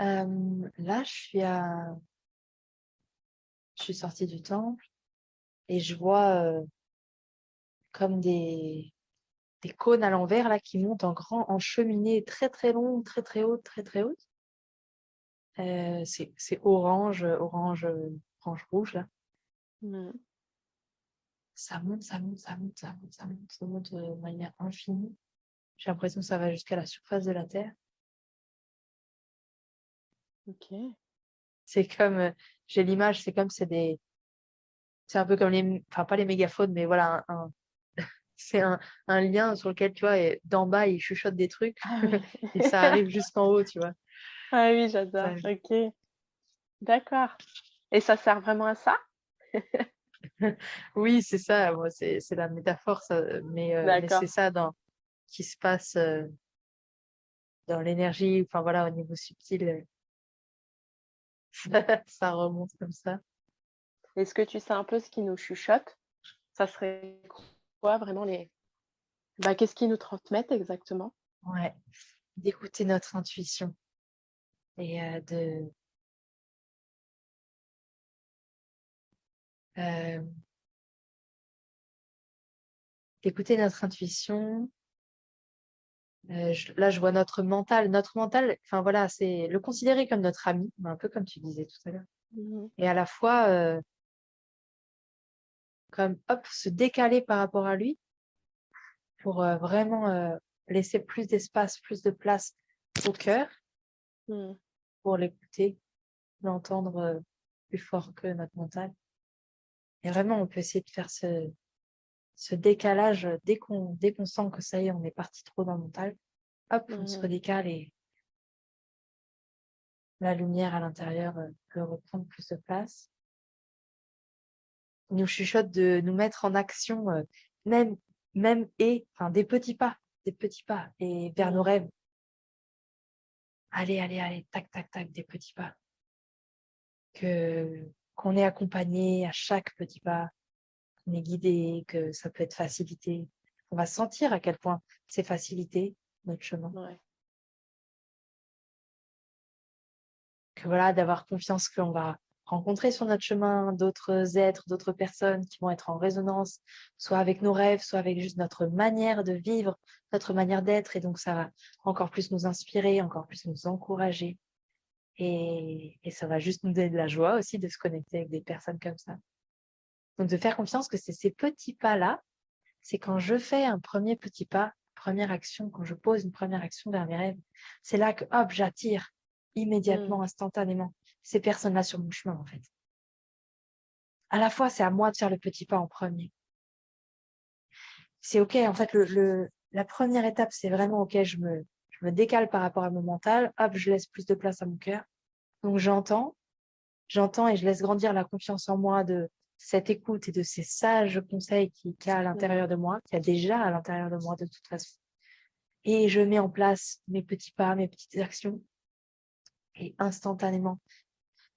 Là, je suis sortie du temple et je vois comme des cônes à l'envers là qui montent en cheminée très très longue, très très haute, très très haute. C'est orange rouge là. Mhm. Ça monte, ça monte, ça monte, ça monte, ça monte de manière infinie. J'ai l'impression que ça va jusqu'à la surface de la Terre. Ok. C'est comme, j'ai l'image, c'est un peu comme enfin pas les mégaphones, mais voilà, c'est un lien sur lequel, tu vois, et d'en bas, ils chuchotent des trucs Ah oui. et ça arrive jusqu'en haut, tu vois. Ah oui, j'adore. Ça- Ok. D'accord. Et ça sert vraiment à ça? Oui, c'est ça, moi, c'est la métaphore, ça, mais c'est D'accord. ça qui se passe dans l'énergie, enfin voilà, au niveau subtil, ça remonte comme ça. Est-ce que tu sais un peu ce qui nous chuchote? Ça serait quoi vraiment qu'est-ce qu'ils nous transmettent exactement? Ouais, d'écouter notre intuition et euh, d'écouter notre intuition. Là, je vois notre mental. Notre mental, enfin voilà, c'est le considérer comme notre ami, un peu comme tu disais tout à l'heure. Mhm. Et à la fois, comme, hop, se décaler par rapport à lui pour vraiment laisser plus d'espace, plus de place au cœur Mhm. pour l'écouter, l'entendre plus fort que notre mental. Et vraiment, on peut essayer de faire ce décalage dès qu'on sent que ça y est, on est parti trop dans le mental. Hop, on se Mhm. redécale et la lumière à l'intérieur peut reprendre plus de place. Il nous chuchote de nous mettre en action, même, enfin, des petits pas, et vers nos Mhm. rêves. Allez, allez, allez, tac, tac, tac, des petits pas. Qu'on est accompagné à chaque petit pas, qu'on est guidé, que ça peut être facilité. On va sentir à quel point c'est facilité notre chemin. Ouais. Que voilà, d'avoir confiance qu'on va rencontrer sur notre chemin d'autres êtres, d'autres personnes qui vont être en résonance, soit avec nos rêves, soit avec juste notre manière de vivre, notre manière d'être. Et donc, ça va encore plus nous inspirer, encore plus nous encourager. Et ça va juste nous donner de la joie aussi de se connecter avec des personnes comme ça. Donc, de faire confiance que c'est ces petits pas-là, c'est quand je fais un premier petit pas, première action, quand je pose une première action vers mes rêves, c'est là que, hop, j'attire Mhm. immédiatement, instantanément, ces personnes-là sur mon chemin, en fait. À la fois, c'est à moi de faire le petit pas en premier. C'est OK, en fait, la première étape, c'est vraiment OK, je me décale par rapport à mon mental, hop, je laisse plus de place à mon cœur. Donc, j'entends et je laisse grandir la confiance en moi de cette écoute et de ces sages conseils qu'il y a à l'intérieur Mhm. de moi, qu'il y a déjà à l'intérieur de moi de toute façon. Et je mets en place mes petits pas, mes petites actions et instantanément,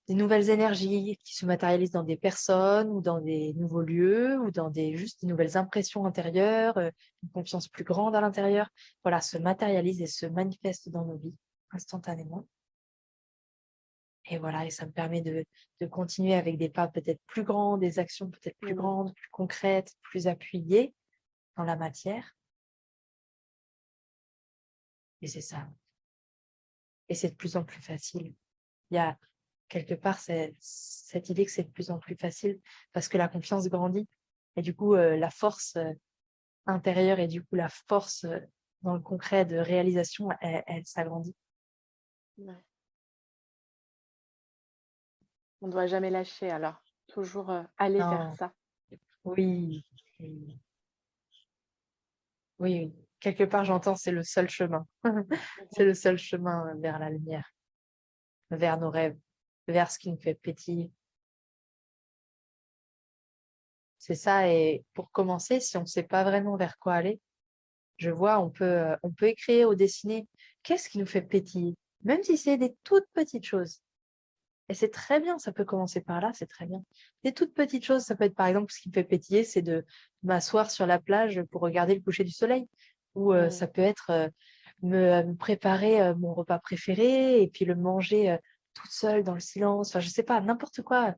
des nouvelles énergies qui se matérialisent dans des personnes ou dans des nouveaux lieux ou dans juste des nouvelles impressions intérieures, une confiance plus grande à l'intérieur, voilà, se matérialisent et se manifestent dans nos vies instantanément. Et voilà, et ça me permet de continuer avec des pas peut-être plus grands, des actions peut-être plus Mhm. grandes, plus concrètes, plus appuyées dans la matière. Et c'est ça. Et c'est de plus en plus facile. Il y a quelque part cette idée que c'est de plus en plus facile parce que la confiance grandit. Et du coup, la force intérieure et du coup, la force dans le concret de réalisation, elle s'agrandit. Ouais. On ne doit jamais lâcher alors. Toujours aller vers Non, ça. oui, oui, oui. Quelque part, j'entends, c'est le seul chemin. C'est Mhm. le seul chemin vers la lumière, vers nos rêves, vers ce qui nous fait pétiller. C'est ça. Et pour commencer, si on ne sait pas vraiment vers quoi aller, je vois, on peut écrire ou dessiner qu'est-ce qui nous fait pétiller, même si c'est des toutes petites choses. Et c'est très bien, ça peut commencer par là, c'est très bien. Des toutes petites choses, ça peut être par exemple, ce qui me fait pétiller, c'est de m'asseoir sur la plage pour regarder le coucher du soleil. Ou Mhm. ça peut être me préparer mon repas préféré et puis le manger toute seule dans le silence. Enfin, je sais pas, n'importe quoi.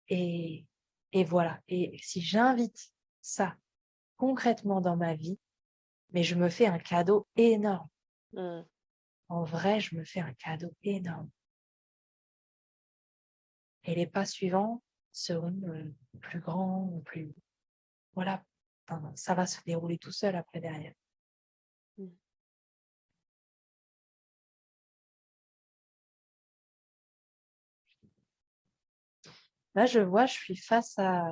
Et, et voilà. Et si j'invite ça concrètement dans ma vie, mais je me fais un cadeau énorme. Mmh. En vrai, je me fais un cadeau énorme. Et les pas suivants seront plus grands ou plus... Voilà. Enfin, ça va se dérouler tout seul après derrière. Mmh. Là, je vois, je suis face à...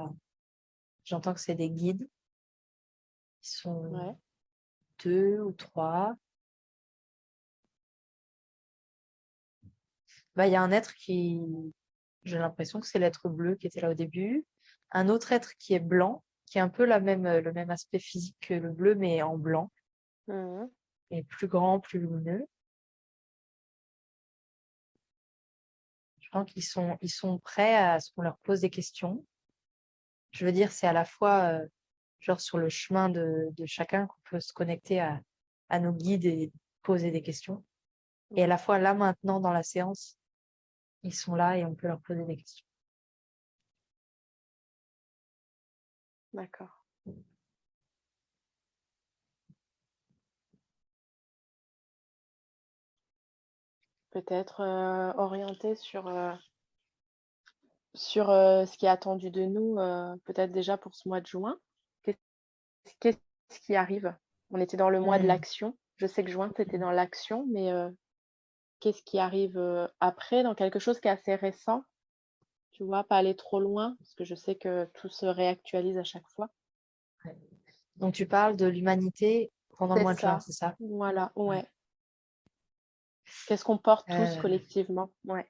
J'entends que c'est des guides. Ils sont Ouais. 2 ou 3. Bah, il y a un être qui... J'ai l'impression que c'est l'être bleu qui était là au début. Un autre être qui est blanc, qui a un peu le même aspect physique que le bleu, mais en blanc, Mmh. et plus grand, plus lumineux. Je pense ils sont prêts à ce qu'on leur pose des questions. Je veux dire, c'est à la fois genre sur le chemin de chacun qu'on peut se connecter à nos guides et poser des questions. Et à Mmh. la fois là maintenant dans la séance, ils sont là et on peut leur poser des questions. D'accord. Peut-être orienté sur ce qui est attendu de nous, peut-être déjà pour ce mois de juin. Qu'est qu'est-ce qui arrive? On était dans le mois de Hmm. l'action. Je sais que juin, tu étais dans l'action, mais qu'est-ce qui arrive, après, dans quelque chose qui est assez récent? Tu vois? Pas aller trop loin, parce que je sais que tout se réactualise à chaque fois. Ouais. Donc tu parles de l'humanité pendant le C'est mois de juin, ça. c'est ça? Voilà, Ouais. ouais. Qu'est-ce qu'on porte tous Euh, collectivement? Ouais.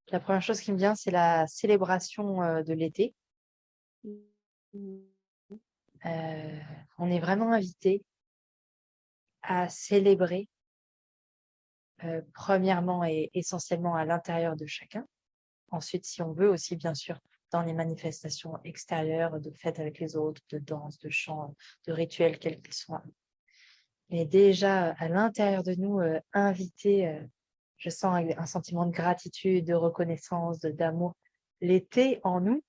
la première chose qui me vient, c'est la célébration de l'été. Mmh. Euh, on est vraiment invité à célébrer, premièrement et essentiellement à l'intérieur de chacun. Ensuite, si on veut aussi, bien sûr, dans les manifestations extérieures, de fêtes avec les autres, de danse, de chant, de rituels, quels qu'ils soient. Mais déjà, à l'intérieur de nous, inviter, je sens un sentiment de gratitude, de reconnaissance, d'amour. L'été en nous.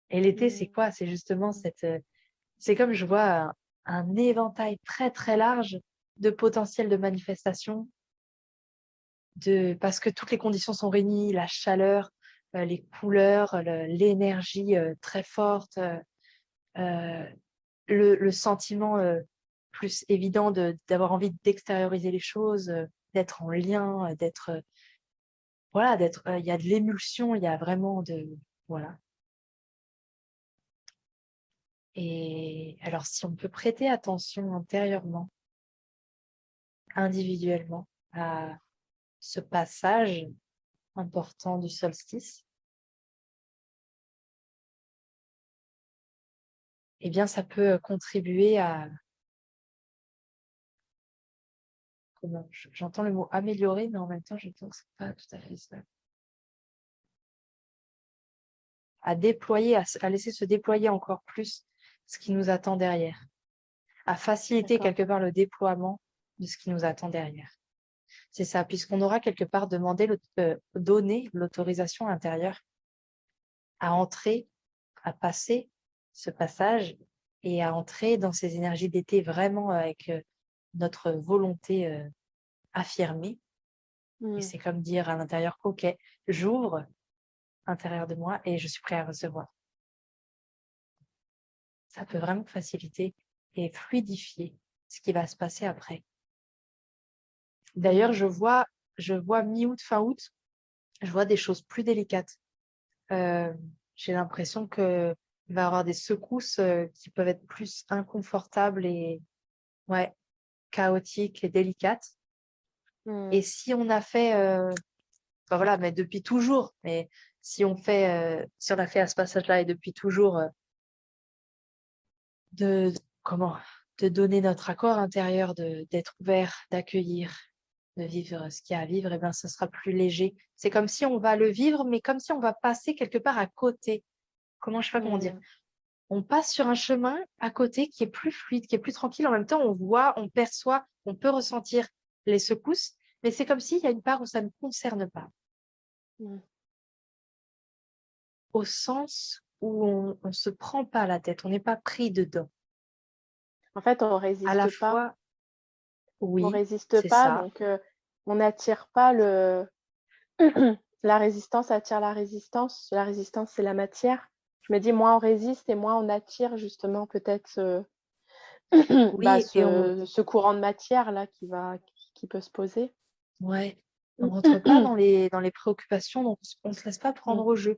Et l'été, c'est Mmh. quoi? C'est justement c'est comme je vois un éventail très, très large de potentiel de manifestation, parce que toutes les conditions sont réunies, la chaleur, les couleurs, l'énergie très forte, euh, le sentiment plus évident d'avoir envie d'extérioriser les choses, d'être en lien, d'être, voilà, il y a de l'émulsion, il y a vraiment voilà. Et alors, si on peut prêter attention intérieurement, individuellement, à ce passage important du solstice, eh bien, ça peut contribuer à, j'entends le mot améliorer, mais en même temps, je pense que c'est pas tout à fait ça. À déployer, à laisser se déployer encore plus ce qui nous attend derrière, à faciliter D'accord. quelque part le déploiement de ce qui nous attend derrière. C'est ça, puisqu'on aura quelque part donné l'autorisation intérieure à entrer, à passer ce passage et à entrer dans ces énergies d'été vraiment avec notre volonté affirmée. Et Mmh. c'est comme dire à l'intérieur, OK, j'ouvre à l'intérieur de moi et je suis prêt à recevoir. Ça peut vraiment faciliter et fluidifier ce qui va se passer après. D'ailleurs, Mmh. je vois mi-août, fin août, je vois des choses plus délicates. Euh, j'ai l'impression que il va y avoir des secousses qui peuvent être plus inconfortables et ouais, chaotiques et délicates. Et Mmh. si on a fait, enfin voilà, mais depuis toujours, mais si on a fait à ce passage-là et depuis toujours, de comment, de donner notre accord intérieur, d'être ouvert, d'accueillir, de vivre ce qu'il y a à vivre, et bien ce sera plus léger. C'est comme si on va le vivre, mais comme si on va passer quelque part à côté. Je sais pas comment dire. Mmh. on passe sur un chemin à côté qui est plus fluide, qui est plus tranquille. En même temps, on voit, on perçoit, on peut ressentir les secousses, mais c'est comme s'il y a une part où ça ne concerne pas, Mmh. au sens où on ne se prend pas la tête, on n'est pas pris dedans. En fait, À la fois, on oui, résiste c'est pas, ça. donc on n'attire pas le la résistance attire la résistance, c'est la matière. Je me dis moins on résiste et moins on attire justement peut-être, bah, Oui, et ce courant de matière là qui peut se poser. ouais, on rentre pas dans les préoccupations, donc on se laisse pas prendre Mmh. au jeu.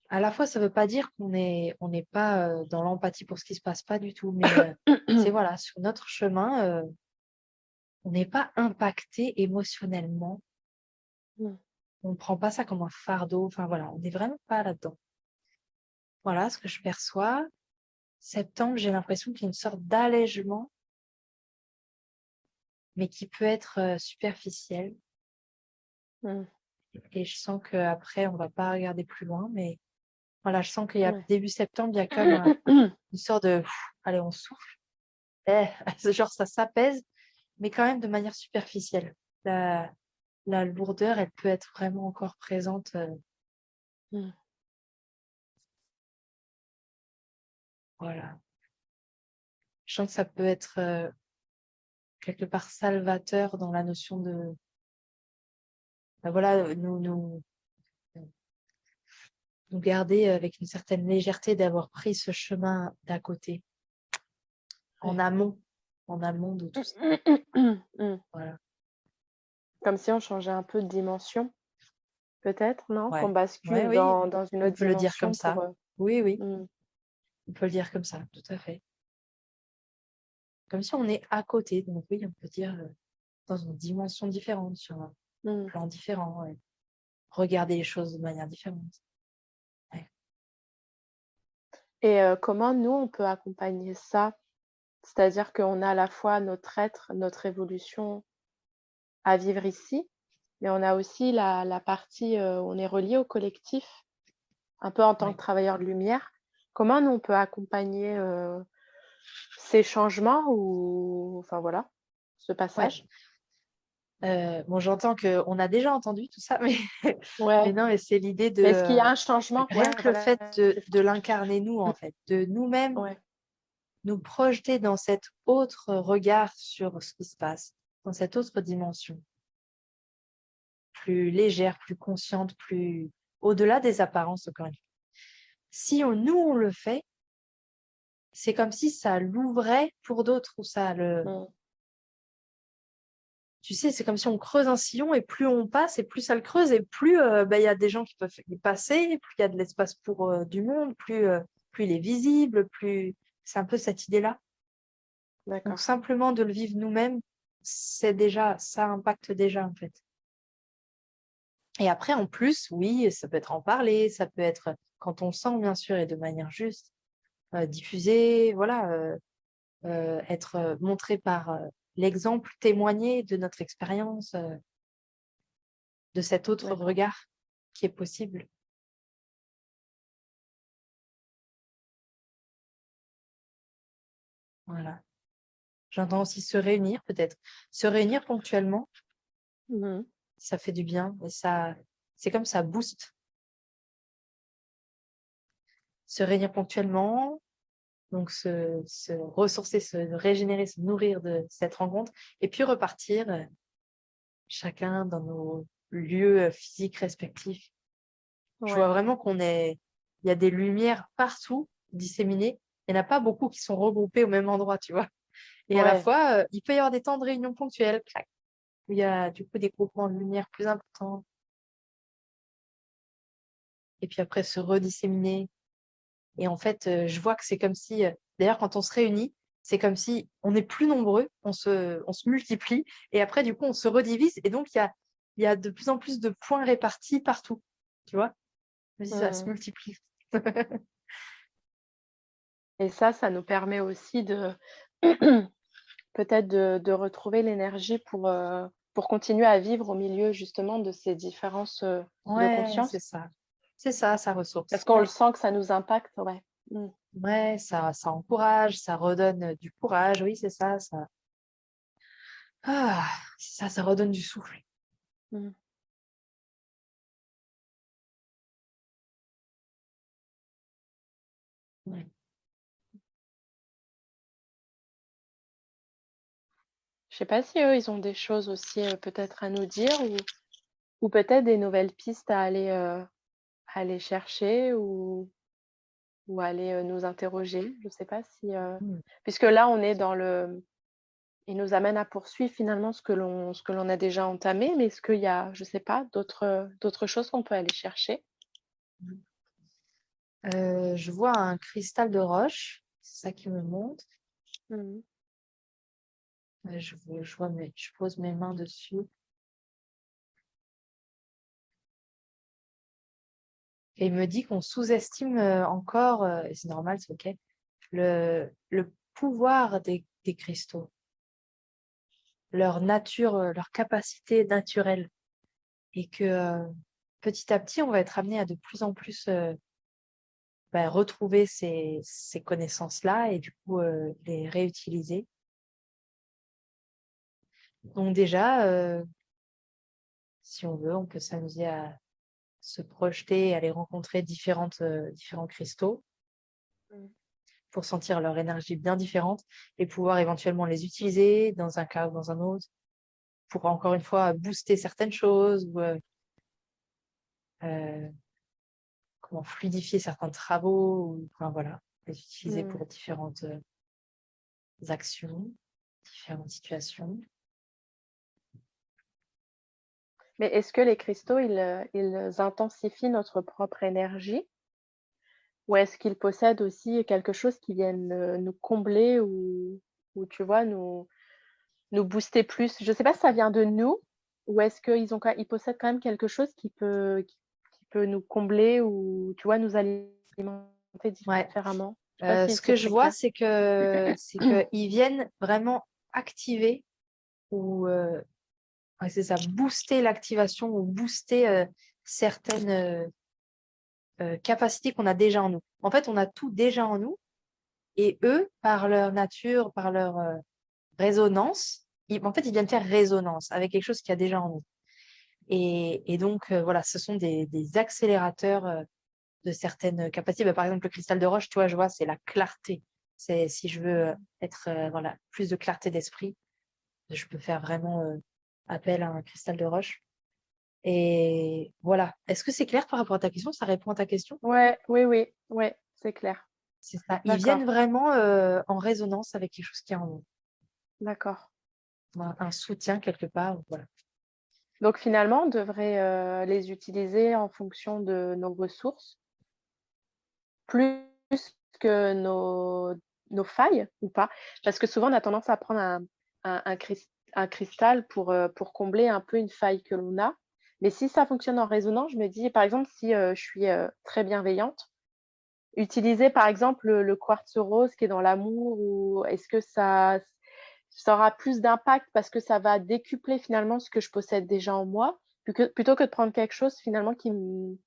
À la fois, ça veut pas dire on n'est pas dans l'empathie pour ce qui se passe, pas du tout, mais c'est voilà, sur notre chemin, on n'est pas impacté émotionnellement. Mmh. On ne prend pas ça comme un fardeau. Enfin voilà, on n'est vraiment pas là-dedans. Voilà ce que je perçois. Septembre, j'ai l'impression qu'il y a une sorte d'allègement, mais qui peut être superficiel. Mmh. Et je sens qu'après, on va pas regarder plus loin, mais voilà, je sens qu'il y a Ouais. début septembre, il y a comme une sorte de allez, on souffle. Eh, genre ça s'apaise, mais quand même de manière superficielle. La, la lourdeur, elle peut être vraiment encore présente. Mmh. Voilà. Je sens que ça peut être quelque part salvateur dans la notion de, bah voilà, nous garder avec une certaine légèreté d'avoir pris ce chemin d'à côté, Ouais. en amont de tout ça. Mmh. Voilà. Comme si on changeait un peu de dimension, peut-être, non? Qu'on Ouais. Ouais, bascule oui, dans une on autre peut le dire comme dimension ça. pour, Oui, oui, mmh, on peut le dire comme ça, tout à fait. Comme si on est à côté. Donc oui, on peut dire dans une dimension différente, sur un mmh. plan différent, ouais. Regarder les choses de manière différente. Ouais. Et comment nous, on peut accompagner ça? C'est-à-dire qu'on a à la fois notre être, notre évolution à vivre ici, mais on a aussi la partie, on est relié au collectif, un peu en tant Ouais. que travailleur de lumière. Comment nous, on peut accompagner, ces changements ou enfin voilà, ce Ouais. passage? Bon, j'entends qu'on a déjà entendu tout ça, mais, mais Ouais, non, et c'est l'idée de mais est-ce qu'il y a un changement? rien Ouais, que le voilà, fait c'est ça. de l'incarner nous, Mmh, en fait, de nous-mêmes ouais, nous projeter dans cet autre regard sur ce qui se passe, dans cette autre dimension, plus légère, plus consciente, plus au-delà des apparences, encore une fois. Si nous, on le fait, c'est comme si ça l'ouvrait pour d'autres, ou ça le... mmh, Tu sais, c'est comme si on creuse un sillon et plus on passe et plus ça le creuse et plus bah, y a des gens qui peuvent y passer, plus il y a de l'espace pour du monde, plus il est visible, plus... C'est un peu cette idée-là. Donc d'accord. simplement de le vivre nous-mêmes, c'est déjà, ça impacte déjà en fait. Et après, en plus, oui, ça peut être en parler, ça peut être quand on le sent bien sûr et de manière juste, diffusé, voilà, être montré par l'exemple, témoigner de notre expérience, de cet autre D'accord. regard qui est possible. Voilà. J'entends aussi se réunir peut-être. Se réunir ponctuellement, Mmh. ça fait du bien et ça, c'est comme ça booste. Se réunir ponctuellement, donc se ressourcer, se régénérer, se nourrir de cette rencontre et puis repartir chacun dans nos lieux physiques respectifs. Je vois Ouais, vraiment il y a des lumières partout disséminées. Il n'y en a pas beaucoup qui sont regroupées au même endroit, tu vois. Et à la ouais, fois, il peut y avoir des temps de réunion ponctuels, clac, où il y a du coup des groupements de lumière plus importants. Et puis après, se redisséminer. Et en fait, je vois que c'est comme si, d'ailleurs, quand on se réunit, c'est comme si on est plus nombreux, on se multiplie, et après, du coup, on se redivise, et donc il y a de plus en plus de points répartis partout, tu vois? Je me dis, ça se mmh. multiplie. Et ça nous permet aussi de peut-être de retrouver l'énergie pour continuer à vivre au milieu justement de ces différences, de Ouais, conscience? C'est ça, sa ressource. Parce qu'on le Ouais. sent que ça nous impacte, ouais. Mmh. Ouais, ça encourage, ça redonne du courage. Oui, c'est ça, ça redonne du souffle. Mmh. Ouais. Je sais pas si eux, ils ont des choses aussi, peut-être à nous dire ou peut-être des nouvelles pistes à aller chercher ou aller, nous interroger. Je sais pas si, Mm. puisque là, on est dans le ils nous amènent à poursuivre finalement ce que l'on a déjà entamé, mais est-ce qu'il y a, je sais pas, d'autres choses qu'on peut aller chercher? Je vois un cristal de roche, c'est ça qui me montre. Mmh. Je pose mes mains dessus et il me dit qu'on sous-estime encore, et c'est normal, c'est ok, le pouvoir des cristaux, leur nature, leur capacité naturelle, et que petit à petit, on va être amené à de plus en plus retrouver ces connaissances-là et du coup les réutiliser. Donc déjà, si on veut, on peut s'amuser à se projeter, à aller rencontrer différents cristaux Mmh. pour sentir leur énergie bien différente et pouvoir éventuellement les utiliser dans un cas ou dans un autre pour encore une fois booster certaines choses ou euh, comment fluidifier certains travaux ou enfin, voilà, les utiliser Mmh. pour différentes actions, différentes situations. Mais est-ce que les cristaux, ils intensifient notre propre énergie? Ou est-ce qu'ils possèdent aussi quelque chose qui vienne, nous combler ou tu vois, nous booster plus? Je sais pas si ça vient de nous ou est-ce qu'ils ont quand ils possèdent quand même quelque chose qui peut nous combler ou tu vois, nous alimenter Ouais. différemment? Je sais pas si Ce c'est que je très vois, clair. c'est que ils viennent vraiment activer ou ouais, c'est ça, booster l'activation ou booster certaines capacités qu'on a déjà en nous. En fait, on a tout déjà en nous et eux, par leur nature, par leur résonance, en fait, ils viennent faire résonance avec quelque chose qu'il y a déjà en nous. Et donc, voilà, ce sont des accélérateurs de certaines capacités. Bah, par exemple, le cristal de roche, tu vois, je vois, c'est la clarté. C'est si je veux être, voilà, plus de clarté d'esprit, je peux faire vraiment appel à un cristal de roche. Et voilà. Est-ce que c'est clair par rapport à ta question? Ça répond à ta question? Ouais, oui, oui, ouais, c'est clair. C'est ça. Ils viennent D'accord, vraiment en résonance avec quelque chose qui est en nous. d'accord. Un soutien quelque part. Voilà. Donc finalement, on devrait, les utiliser en fonction de nos ressources, plus que nos failles ou pas? Parce que souvent on a tendance à prendre un cristal pour combler un peu une faille que l'on a. Mais si ça fonctionne en résonance, je me dis par exemple si, je suis, très bienveillante, utiliser par exemple le quartz rose qui est dans l'amour ou est-ce que ça aura plus d'impact parce que ça va décupler finalement ce que je possède déjà en moi, plutôt que de prendre quelque chose finalement qui me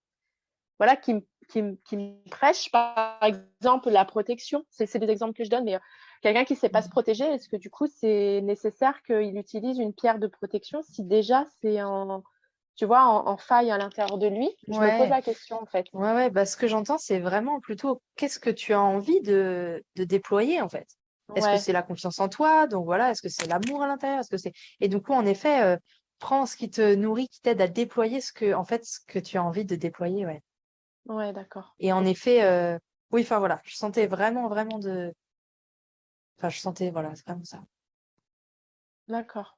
voilà, qui me prêche, par exemple, la protection. C'est des exemples que je donne, mais quelqu'un qui ne sait pas se protéger, est-ce que du coup, c'est nécessaire qu'il utilise une pierre de protection si déjà c'est tu vois, en faille à l'intérieur de lui? Je me pose Ouais. la question, en fait. Ouais, ouais. Bah, ce que j'entends, c'est vraiment plutôt qu'est-ce que tu as envie de déployer, en fait. Est-ce que Ouais, c'est la confiance en toi? Donc voilà, est-ce que c'est l'amour à l'intérieur? Est-ce que c'est... Et du coup, en effet, prends ce qui te nourrit, qui t'aide à déployer en fait, ce que tu as envie de déployer, ouais. ouais, d'accord. Et en OK. effet, oui, enfin voilà, je sentais vraiment, vraiment enfin, je sentais, voilà, c'est vraiment ça. D'accord.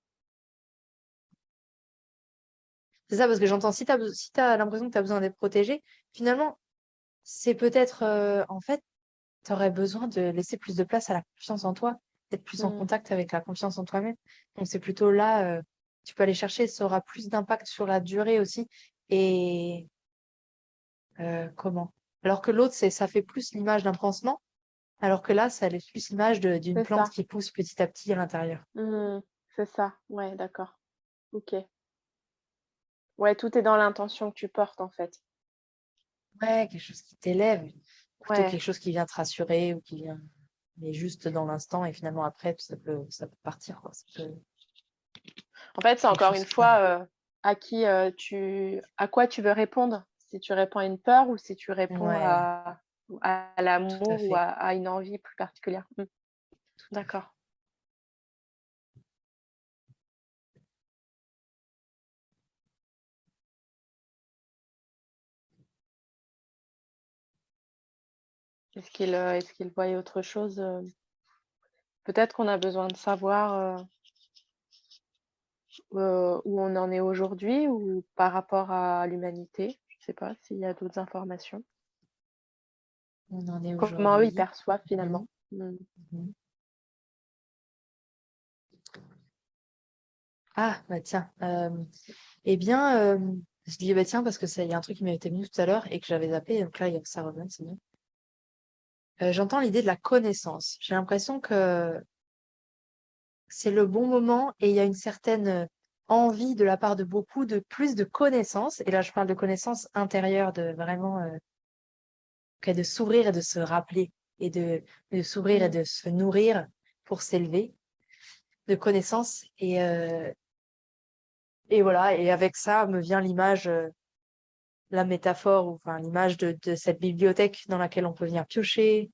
C'est ça, parce que j'entends, si t'as l'impression que tu as besoin d'être protégé, finalement, c'est peut-être, en fait, tu aurais besoin de laisser plus de place à la confiance en toi, d'être plus en Mmh. contact avec la confiance en toi-même. Donc, c'est plutôt là, tu peux aller chercher, ça aura plus d'impact sur la durée aussi. Et comment? Alors que l'autre, ça fait plus l'image d'un pansement, alors que là, ça laisse plus l'image d'une C'est plante ça. qui pousse petit à petit à l'intérieur. Mmh. C'est ça. Ouais, d'accord. OK. Ouais, tout est dans l'intention que tu portes, en fait. Ouais, quelque chose qui t'élève, plutôt que Ouais. quelque chose qui vient te rassurer ou qui vient, mais juste dans l'instant et finalement après, ça peut partir, quoi. Ça peut, En fait, c'est quelque encore une chose qui va. fois, à quoi tu veux répondre. Si tu réponds à une peur ou si tu réponds Ouais, à tout à l'amour ou fait, à une envie plus particulière. tout à fait. D'accord. Est-ce qu'il voyait autre chose, peut-être qu'on a besoin de savoir, où on en est aujourd'hui ou par rapport à l'humanité? Je sais pas s'il y a d'autres informations. On en est Comment eux, ils aujourd'hui. perçoivent Mhm, finalement? Mmh. mhm. Ah, bah tiens. Eh bien, je dis bah tiens parce que ça, il y a un truc qui m'était venu tout à l'heure et que j'avais zappé, donc là, ça revient, c'est bien. J'entends l'idée de la connaissance. J'ai l'impression que c'est le bon moment et il y a une certaine envie de la part de beaucoup de plus de connaissances. Et là, je parle de connaissances intérieures, de vraiment de s'ouvrir et de se rappeler et de s'ouvrir et Mmh. de se nourrir pour s'élever de connaissances. Et voilà. Et avec ça me vient l'image, la métaphore, ou enfin l'image de cette bibliothèque dans laquelle on peut venir piocher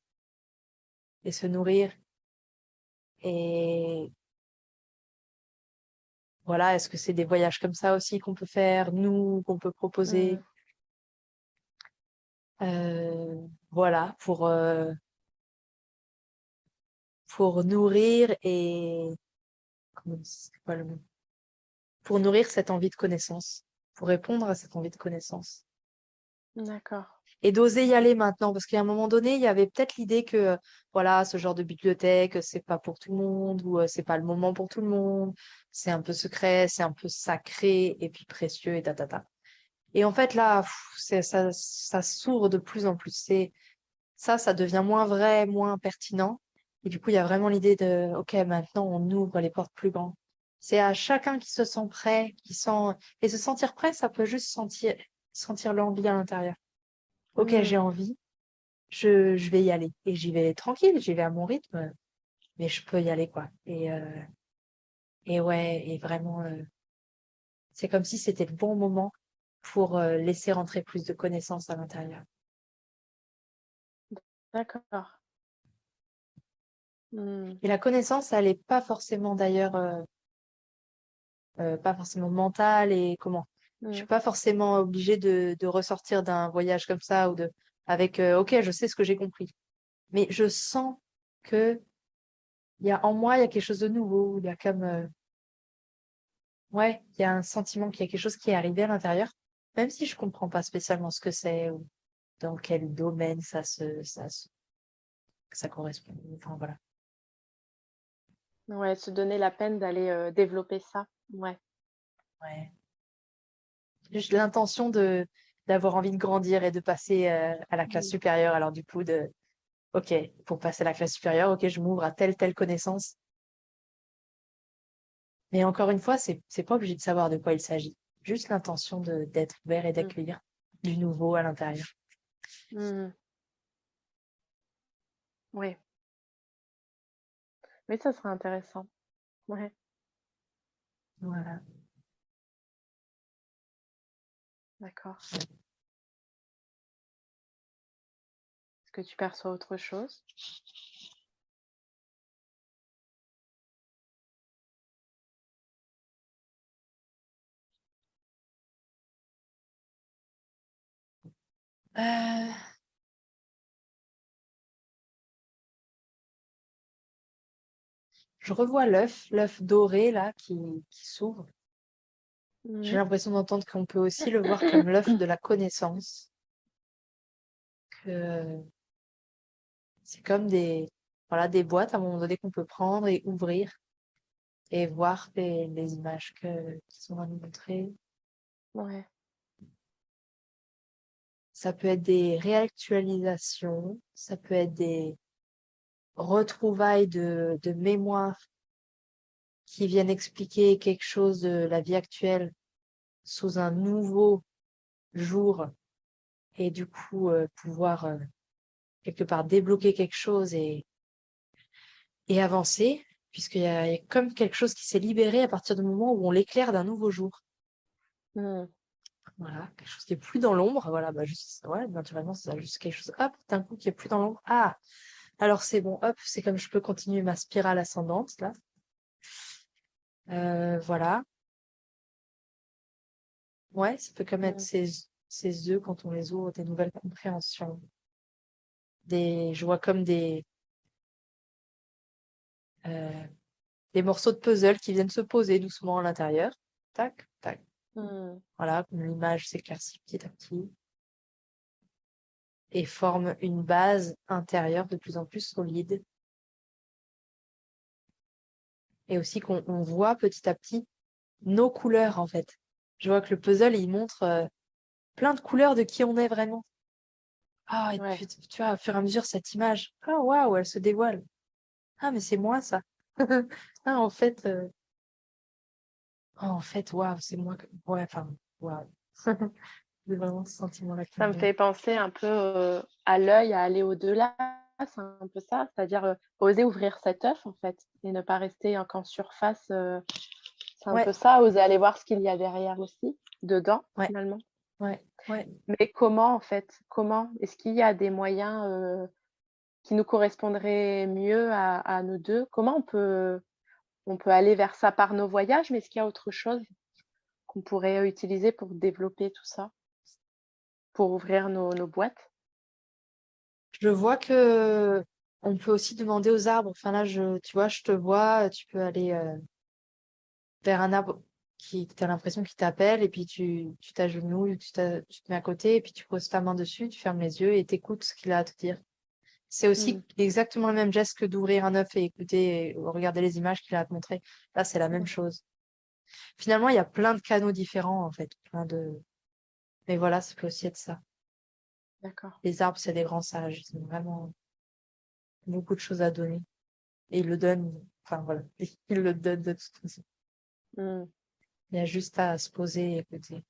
et se nourrir. Et voilà, est-ce que c'est des voyages comme ça aussi qu'on peut faire, nous, qu'on peut proposer? Mmh. Voilà, pour nourrir et c'est quoi le mot? Pour nourrir cette envie de connaissance, pour répondre à cette envie de connaissance. D'accord. Et d'oser y aller maintenant, parce qu'à un moment donné, il y avait peut-être l'idée que voilà, ce genre de bibliothèque, c'est pas pour tout le monde, ou c'est pas le moment pour tout le monde, c'est un peu secret, c'est un peu sacré, et puis précieux, et tatata. Et en fait, là, ça s'ouvre de plus en plus. Ça devient moins vrai, moins pertinent. Et du coup, il y a vraiment l'idée de, OK, maintenant, on ouvre les portes plus grand. C'est à chacun qui se sent prêt, et se sentir prêt, ça peut juste sentir l'envie à l'intérieur. OK, j'ai Mmh. envie, je vais y aller. Et j'y vais tranquille, j'y vais à mon rythme, mais je peux y aller, quoi. Et ouais, et vraiment, c'est comme si c'était le bon moment pour laisser rentrer plus de connaissances à l'intérieur. D'accord. Mmh. Et la connaissance, elle est pas forcément d'ailleurs, pas forcément mentale et comment? Je suis Mmh. pas forcément obligée de ressortir d'un voyage comme ça ou avec, OK, je sais ce que j'ai compris. Mais je sens que en moi, il y a quelque chose de nouveau. Il y a comme, ouais, il y a un sentiment qu'il y a quelque chose qui est arrivé à l'intérieur, même si je comprends pas spécialement ce que c'est ou dans quel domaine ça correspond. Enfin, voilà. Ouais, se donner la peine d'aller, développer ça. Ouais. Ouais. J'ai l'intention d'avoir envie de grandir et de passer à la classe Mmh. supérieure. Alors, du coup, OK, pour passer à la classe supérieure, OK, je m'ouvre à telle connaissance. Mais encore une fois, c'est pas obligé de savoir de quoi il s'agit. Juste l'intention d'être ouvert et Mmh. d'accueillir du nouveau à l'intérieur. Mmh. Ouais. Oui, ça serait intéressant. Ouais, Voilà. d'accord. Est-ce que tu perçois autre chose? Euh, je revois l'œuf doré là qui s'ouvre. J'ai Mmh. l'impression d'entendre qu'on peut aussi le voir comme l'œuf de la connaissance, que c'est comme voilà, des boîtes à un moment donné qu'on peut prendre et ouvrir et voir les images qui sont à nous montrer. Ouais. Ça peut être des réactualisations, ça peut être des retrouvailles de mémoire qui viennent expliquer quelque chose de la vie actuelle sous un nouveau jour et du coup pouvoir quelque part débloquer quelque chose et avancer, puisqu'il y a comme quelque chose qui s'est libéré à partir du moment où on l'éclaire d'un nouveau jour. Mm. Voilà, quelque chose qui est plus dans l'ombre. Voilà, bah juste, ouais, naturellement, c'est juste quelque chose, hop, d'un coup, qui est plus dans l'ombre. Ah, alors c'est bon, hop, c'est comme je peux continuer ma spirale ascendante, là. Voilà. Ouais, ça peut comme être Mm. ces œufs quand on les ouvre, des nouvelles compréhensions. Je vois comme euh, des morceaux de puzzle qui viennent se poser doucement à l'intérieur. Tac, tac. Mm. Voilà, comme l'image s'éclaircit petit à petit et forme une base intérieure de plus en plus solide. Et aussi qu'on voit petit à petit nos couleurs, en fait. Je vois que le puzzle, il montre plein de couleurs de qui on est vraiment. Ah, et Ouais, puis, tu vois, au fur et à mesure, cette image, ah, waouh, elle se dévoile. Ah, mais c'est moi, ça. Ah, en fait, waouh, c'est moi. Ouais, enfin, waouh. C'est vraiment ce sentiment-là qui me ça me vient. fait penser un peu à l'œil, à aller au-delà, c'est un peu ça, c'est-à-dire oser ouvrir cet œuf en fait et ne pas rester qu'en surface. C'est un Ouais, peu ça, oser aller voir ce qu'il y a derrière aussi, dedans ouais, finalement. ouais, ouais. Mais comment en fait? Comment? Est-ce qu'il y a des moyens qui nous correspondraient mieux à nous deux? Comment on peut aller vers ça par nos voyages, mais est-ce qu'il y a autre chose qu'on pourrait utiliser pour développer tout ça, pour ouvrir nos boîtes? Je vois que on peut aussi demander aux arbres. Enfin, là, tu vois, je te vois, tu peux aller vers un arbre qui, t'as l'impression qu'il t'appelle, et puis tu t'agenouilles, tu te mets à côté, et puis tu poses ta main dessus, tu fermes les yeux et t'écoutes ce qu'il a à te dire. C'est Mmh. aussi exactement le même geste que d'ouvrir un œuf et écouter, et regarder les images qu'il a à te montrer. Là, c'est la même Ouais. chose. Finalement, il y a plein de canaux différents, en fait. Mais voilà, ça peut aussi être ça. D'accord. Les arbres, c'est des grands sages. Ils ont vraiment beaucoup de choses à donner. Et ils le donnent. Enfin, voilà. Ils le donnent de toute façon. Mmh. Il y a juste à se poser et écouter.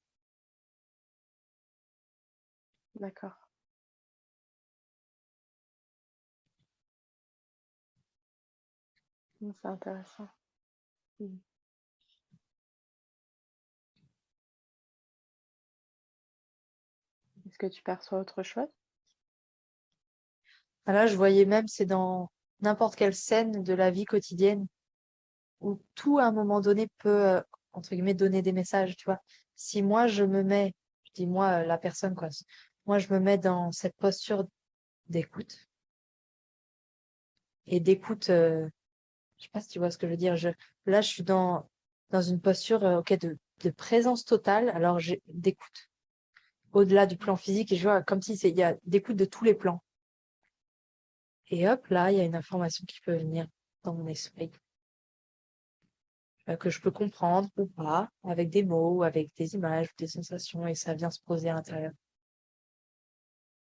D'accord. Mmh, c'est intéressant. Mmh. Est-ce que tu perçois autre chose? Là, je voyais même, c'est dans n'importe quelle scène de la vie quotidienne où tout, à un moment donné, peut, entre guillemets, donner des messages, tu vois. Si moi, je dis moi, la personne, quoi. Moi, je me mets dans cette posture d'écoute et d'écoute, je sais pas si tu vois ce que je veux dire. Là, je suis dans une posture, ok, de présence totale. Alors, d'écoute au-delà du plan physique et je vois comme si il y a d'écoute de tous les plans. Et hop, là, il y a une information qui peut venir dans mon esprit. Que je peux comprendre ou pas, avec des mots, ou avec des images, ou des sensations, et ça vient se poser à l'intérieur.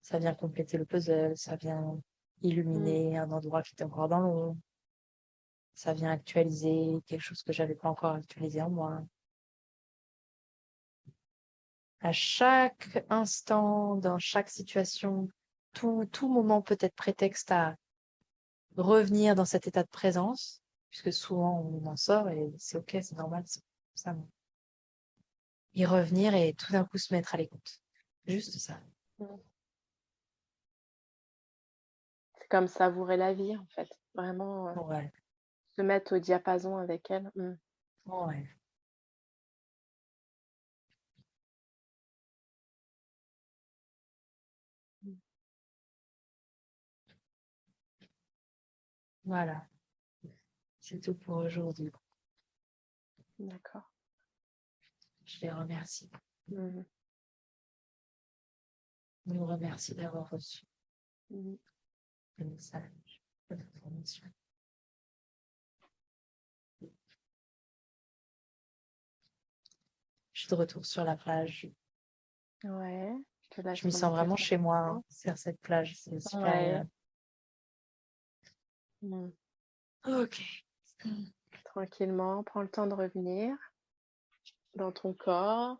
Ça vient compléter le puzzle, ça vient Mmh. illuminer un endroit qui était encore dans l'ombre, ça vient actualiser quelque chose que j'avais pas encore actualisé en moi. À chaque instant, dans chaque situation, tout moment peut être prétexte à revenir dans cet état de présence, puisque souvent on en sort et c'est ok, c'est normal, c'est ça. Y revenir et tout d'un coup se mettre à l'écoute. Juste ça. Mmh. C'est comme savourer la vie en fait, vraiment, Ouais, se mettre au diapason avec elle. Mmh. ouais. Mmh. Voilà, c'est tout pour aujourd'hui. D'accord. Je les remercie. Mmh. Je vous remercie d'avoir reçu Mmh. le message, l'information. Je suis de retour sur la plage. Ouais, je te Je laisse me sens remonter vraiment chez moi tranquillement. hein, sur cette plage. C'est super Ouais. agréable. Mmh. Ok. Tranquillement, prends le temps de revenir dans ton corps,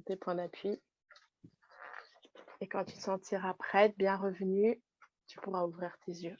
tes points d'appui. Et quand tu te sentiras prête, bien revenue, tu pourras ouvrir tes yeux.